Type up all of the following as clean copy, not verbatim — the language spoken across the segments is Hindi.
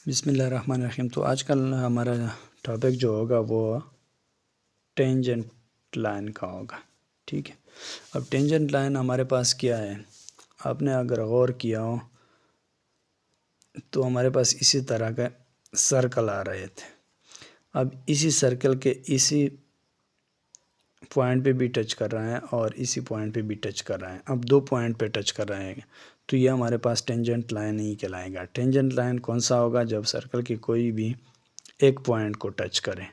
बिस्मिल्लाहिर्रहमानिर्रहीम। तो आजकल हमारा टॉपिक जो होगा वो टेंजेंट लाइन का होगा। ठीक है, अब टेंजेंट लाइन हमारे पास क्या है, आपने अगर गौर किया हो तो हमारे पास इसी तरह का सर्कल आ रहे थे। अब इसी सर्कल के इसी पॉइंट पे भी टच कर रहा है और इसी पॉइंट पे भी टच कर रहा है। अब दो पॉइंट पे टच कर रहे हैं तो ये हमारे पास टेंजेंट लाइन ही कहलाएगा। टेंजेंट लाइन कौन सा होगा, जब सर्कल की कोई भी एक पॉइंट को टच करें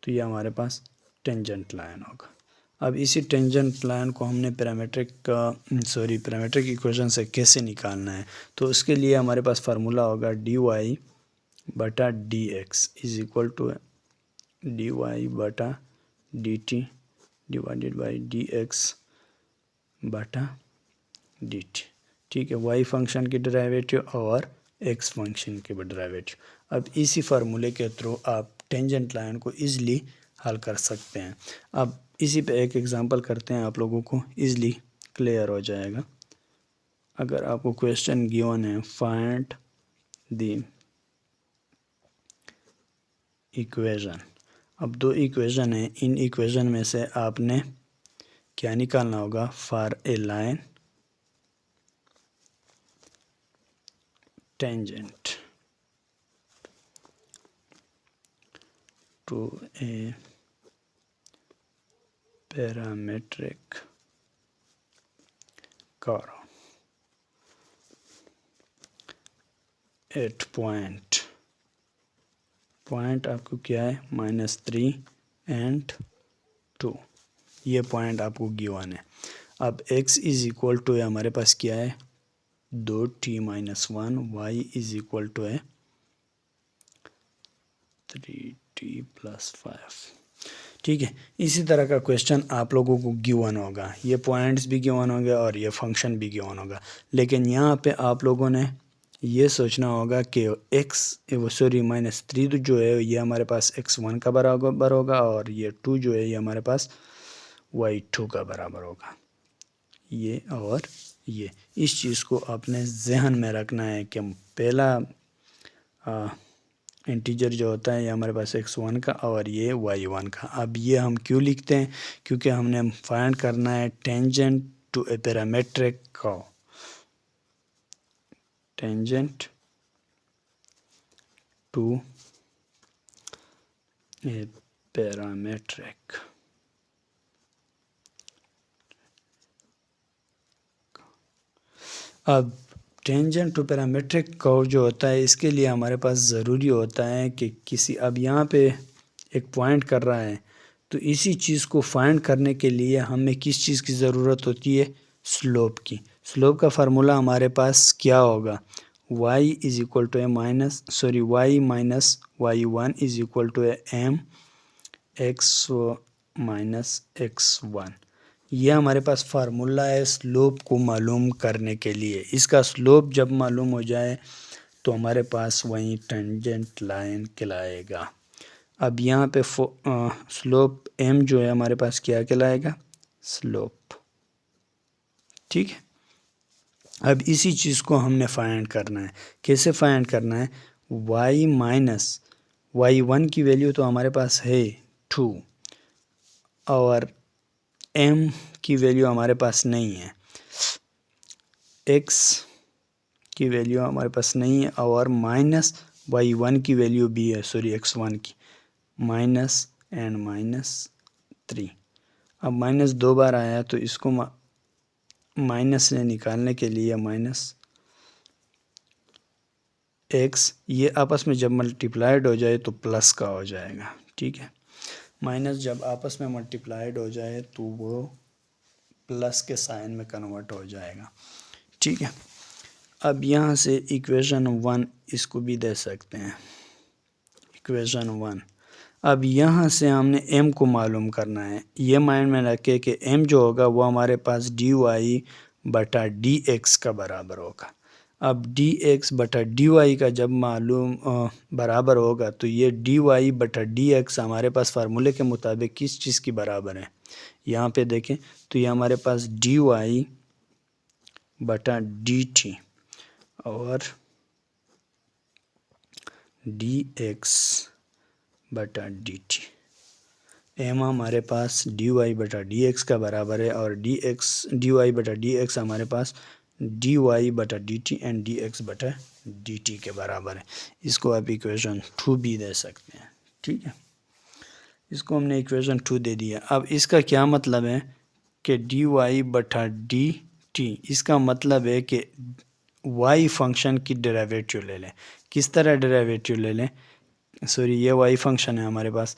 तो ये हमारे पास टेंजेंट लाइन होगा। अब इसी टेंजेंट लाइन को हमने पैरामीट्रिक इक्वेशन से कैसे निकालना है, तो उसके लिए हमारे पास फार्मूला होगा dy बटा dx is equal to dy बटा dt डिवाइडेड बाई dx बटा dt। ठीक है, y फंक्शन की डेरिवेटिव और x फंक्शन की डेरिवेटिव। अब इसी फार्मूले के थ्रू आप टेंजेंट लाइन को ईज़िली हल कर सकते हैं। अब इसी पे एक एग्जांपल करते हैं, आप लोगों को ईज़िली क्लियर हो जाएगा। अगर आपको क्वेश्चन गिवन है फाइंड द इक्वेशन, अब दो इक्वेशन है, इन इक्वेशन में से आपने क्या निकालना होगा, for a line tangent to a parametric curve at point आपको क्या है -3 एंड 2, ये पॉइंट आपको गिवन है। अब x इज इक्वल टू है हमारे पास क्या है 2t-1, y is equal to है 3t+5। ठीक है, इसी तरह का क्वेश्चन आप लोगों को गिवन होगा, ये पॉइंट्स भी गिवन होंगे और ये फंक्शन भी गिवन होगा। लेकिन यहाँ पे आप लोगों ने ये सोचना होगा कि -3 जो है ये हमारे पास x1 का बराबर होगा और ये 2 जो है ये हमारे पास y2 का बराबर होगा। ये और ये इस चीज़ को आपने जहन में रखना है कि पहला इंटीजर जो होता है ये हमारे पास x1 का और ये y1 का। अब ये हम क्यों लिखते हैं, क्योंकि हमने फाइंड करना है tangent to a parametric curve, tangent to a parametric. अब टेंजेंट टू पैरामीट्रिक कर्व जो होता है इसके लिए हमारे पास ज़रूरी होता है कि किसी, अब यहाँ पे एक पॉइंट कर रहा है तो इसी चीज़ को फाइंड करने के लिए हमें किस चीज़ की ज़रूरत होती है, स्लोप की। स्लोप का फार्मूला हमारे पास क्या होगा, y is equal to y minus y1 is equal to m x minus x1। ये हमारे पास फार्मूला है स्लोप को मालूम करने के लिए। इसका स्लोप जब मालूम हो जाए तो हमारे पास वही टेंजेंट लाइन कहलाएगा। अब यहाँ पे स्लोप m जो है हमारे पास क्या कहलाएगा, स्लोप। ठीक है, अब इसी चीज़ को हमने फाइंड करना है। कैसे फाइंड करना है, y माइनस y1 की वैल्यू तो हमारे पास है 2 और m की वैल्यू हमारे पास नहीं है, x की वैल्यू हमारे पास नहीं है और माइनस y1 की वैल्यू भी है, x1 की माइनस एंड -3। अब माइनस 2 बार आया तो इसको माइनस से निकालने के लिए -x, ये आपस में जब मल्टीप्लाइड हो जाए तो प्लस का हो जाएगा। ठीक है, माइनस जब आपस में मल्टीप्लाइड हो जाए तो वो प्लस के साइन में कन्वर्ट हो जाएगा। ठीक है, अब यहाँ से इक्वेशन 1 इसको भी दे सकते हैं, इक्वेशन 1। अब यहाँ से हमने m को मालूम करना है, ये माइंड में रखे कि m जो होगा वो हमारे पास dy बटा dx का बराबर होगा। अब dx बटा dy का जब मालूम बराबर होगा तो ये dy बटा dx हमारे पास फार्मूले के मुताबिक किस चीज़ की बराबर है, यहाँ पे देखें तो ये हमारे पास dy बटा dt और dx बटा dt। m हमारे पास dy बटा dx का बराबर है और dy बटा dx हमारे पास dy बटा dt एंड dx बटा dt के बराबर है। इसको आप इक्वेशन 2 भी दे सकते हैं। ठीक है, इसको हमने इक्वेशन 2 दे दिया। अब इसका क्या मतलब है कि dy बटा dt, इसका मतलब है कि y फंक्शन की डेरिवेटिव ले लें। किस तरह डेरिवेटिव ले लें? सॉरी, ये y फंक्शन है हमारे पास।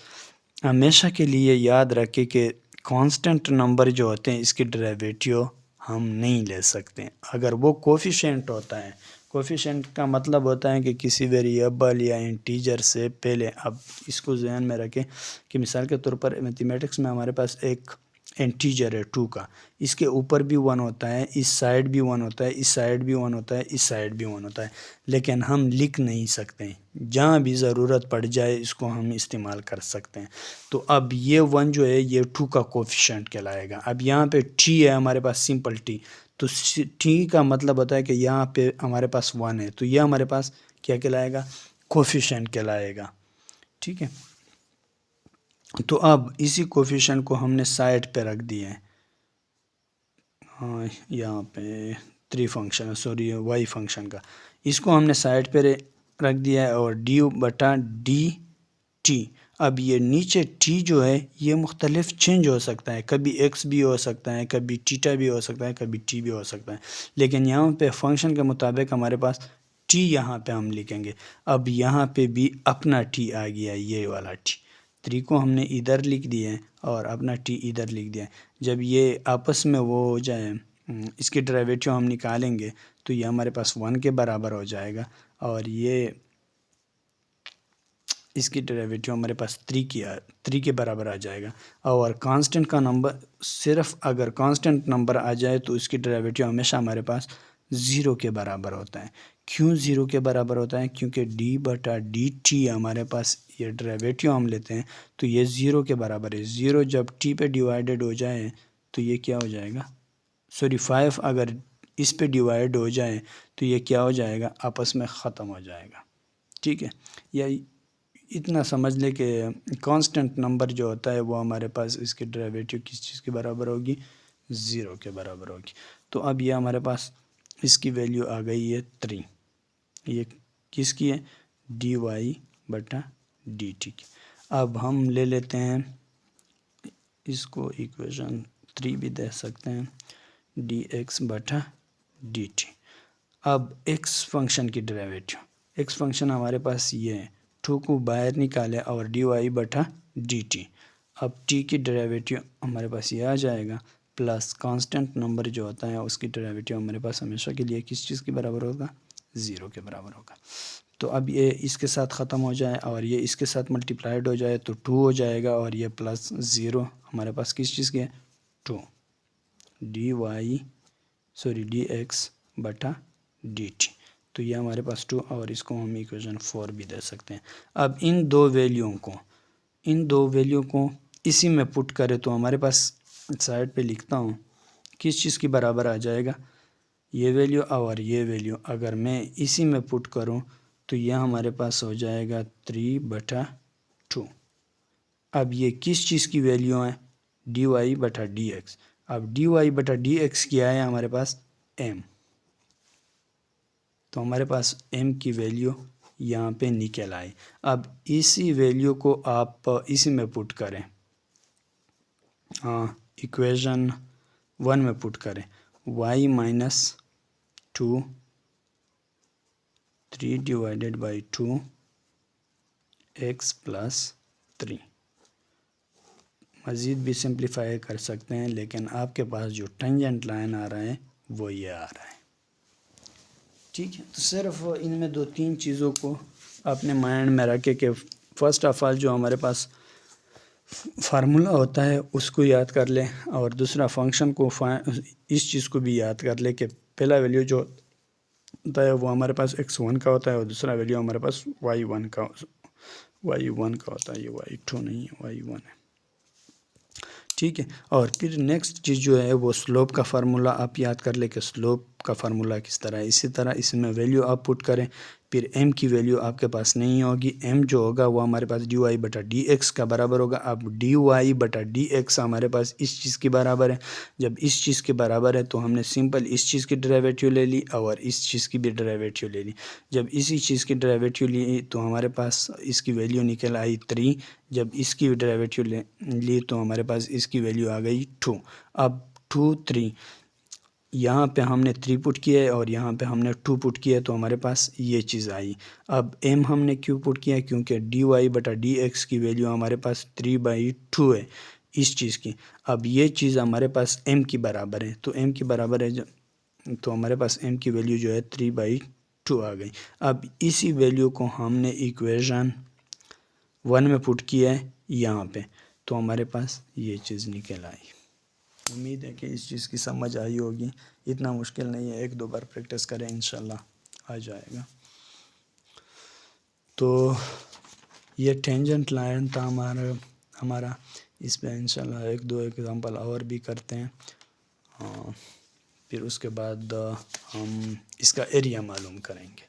हमेशा के लिए याद रखें कि कांस्टेंट नंबर जो होते हैं इसकी डेरिवेटिव हम नहीं ले सकते अगर वो कोफिशिएंट होता है। कोफिशिएंट का मतलब होता है कि किसी वेरिएबल या इंटीजर से पहले, अब इसको ध्यान में रखें कि मिसाल के तौर पर मैथमेटिक्स में हमारे पास एक इंटीजर है 2 का, इसके ऊपर भी 1 होता है, इस साइड भी 1 होता है, इस साइड भी 1 होता है, इस साइड भी 1 होता है, लेकिन हम लिख नहीं सकते। जहाँ भी ज़रूरत पड़ जाए इसको हम इस्तेमाल कर सकते हैं। तो अब ये 1 जो है ये 2 का कोफिशिएंट कहलाएगा। अब यहाँ पे t है हमारे पास, सिंपल t, तो t का मतलब होता है कि यहाँ पे हमारे पास 1 है, तो ये हमारे पास क्या कहलाएगा? कोफिशिएंट कहलाएगा। ठीक है, तो अब इसी कोफिशिएंट को हमने साइड पे रख दिए हैं। हाँ, यहाँ पे 3 फंक्शन है, सॉरी y फंक्शन का, इसको हमने साइड पे रख दिया है और डी बटा डी टी। अब ये नीचे t जो है ये मुख्तलिफ चेंज हो सकता है, कभी x भी हो सकता है, कभी थीटा भी हो सकता है, कभी t भी हो सकता है, लेकिन यहाँ पे फंक्शन के मुताबिक हमारे पास t यहाँ पे हम लिखेंगे। अब यहाँ पे भी अपना t आ गया, ये वाला t। 3 को हमने इधर लिख दिया है और अपना t इधर लिख दिया है। जब ये आपस में वो हो जाए, इसके डेरिवेटिव हम निकालेंगे तो ये हमारे पास 1 के बराबर हो जाएगा और ये इसकी डेरिवेटिव हमारे पास 3 के बराबर आ जाएगा। और कांस्टेंट का नंबर, सिर्फ अगर कांस्टेंट नंबर आ जाए तो इसकी डेरिवेटिव हमेशा हमारे पास 0 के बराबर होता है। क्यों 0 के बराबर होता है? क्योंकि d बटा डी टी हमारे पास ये डेरिवेटिव हम लेते हैं तो ये 0 के बराबर है। 0 जब t पे डिवाइडेड हो जाए तो ये क्या हो जाएगा? सॉरी 5 अगर इस पे डिवाइड हो जाए तो ये क्या हो जाएगा? आपस में ख़त्म हो जाएगा। ठीक है, या इतना समझ ले कि कांस्टेंट नंबर जो होता है वो हमारे पास इसकी डेरिवेटिव किस चीज़ के बराबर होगी? 0 के बराबर होगी। तो अब ये हमारे पास इसकी वैल्यू आ गई है 3। ये किसकी है? डी वाई बटा डी टी की। अब हम ले लेते हैं इसको, इक्वेशन 3 भी दे सकते हैं, डी एक्स बटा डी टी। अब एक्स फंक्शन की डेरिवेटिव, एक्स फंक्शन हमारे पास ये है, 2 को बाहर निकाले और डी वाई बटा डी टी। अब t की डेरिवेटिव हमारे पास ये आ जाएगा, प्लस कांस्टेंट नंबर जो होता है उसकी डेरिवेटिव हमारे पास हमेशा के लिए किस चीज़ के बराबर होगा? 0 के बराबर होगा। तो अब ये इसके साथ ख़त्म हो जाए और ये इसके साथ मल्टीप्लाइड हो जाए तो 2 हो जाएगा और ये प्लस 0 हमारे पास किस चीज़ के? 2 D Y sorry D X बटा डी टी। तो ये हमारे पास 2 और इसको हम इक्वेशन 4 भी दे सकते हैं। अब इन दो वैल्यू को इसी में पुट करें तो हमारे पास, साइड पे लिखता हूँ, किस चीज़ के बराबर आ जाएगा? ये वैल्यू और ये वैल्यू अगर मैं इसी में पुट करूँ तो यह हमारे पास हो जाएगा 3 बटा 2। अब ये किस चीज़ की वैल्यू है? डी वाई बटा डी एक्स। अब डी वाई बटा डी एक्स क्या है हमारे पास? m। तो हमारे पास m की वैल्यू यहाँ पे निकल आई। अब इसी वैल्यू को आप इसी में पुट करें, इक्वेशन 1 में पुट करें, y minus 2 3 divided by 2 x plus 3। मज़ीद भी सिंप्लीफाई कर सकते हैं, लेकिन आपके पास जो टेंजेंट लाइन आ रहा है वो ये आ रहा है। ठीक है, तो सिर्फ इनमें 2-3 चीज़ों को अपने माइंड में रखें कि फ़र्स्ट ऑफ ऑल जो हमारे पास फार्मूला होता है उसको याद कर लें और दूसरा फंक्शन को इस चीज़ को भी याद कर लें कि पहला वैल्यू जो होता है वो हमारे पास x1 का होता है और दूसरा वैल्यू हमारे पास y1 का होता है। ये y2 नहीं है, y1 है। ठीक है, और फिर नेक्स्ट चीज़ जो है वो स्लोप का फार्मूला आप याद कर ले कि स्लोप का फार्मूला किस तरह है। इसी तरह इसमें वैल्यू आप पुट करें, फिर m की वैल्यू आपके पास नहीं होगी। m जो होगा वो हमारे पास डी वाई बटा डी एक्स का बराबर होगा। अब डी वाई बटा डी एक्स हमारे पास इस चीज़ के बराबर है। जब इस चीज़ के बराबर है तो हमने सिंपल इस चीज़ की डेरिवेटिव ले ली और इस चीज़ की भी डेरिवेटिव ले ली। जब इसी चीज़ की डेरिवेटिव ली तो हमारे पास इसकी वैल्यू निकल आई 3। जब इसकी डेरिवेटिव ली तो हमारे पास इसकी वैल्यू आ गई 2। अब 2 3 यहाँ पे हमने 3 पुट किया है और यहाँ पे हमने 2 पुट किया है तो हमारे पास ये चीज़ आई। अब m हमने क्यों पुट किया है, क्योंकि डी वाई बटा डी एक्स की वैल्यू हमारे पास 3/2 है इस चीज़ की। अब ये चीज़ हमारे पास m की बराबर है, तो m की बराबर है तो हमारे पास m की वैल्यू जो है 3/2 आ गई। अब इसी वैल्यू को हमने इक्वेशन 1 में पुट किया है यहाँ पे, तो हमारे पास ये चीज़ निकल आई। उम्मीद है कि इस चीज़ की समझ आई होगी। इतना मुश्किल नहीं है, 1-2 बार प्रैक्टिस करें इंशाल्लाह आ जाएगा। तो ये टेंजेंट लाइन था हमारा इस पे इंशाल्लाह 1-2 एग्जांपल और भी करते हैं। फिर उसके बाद हम इसका एरिया मालूम करेंगे।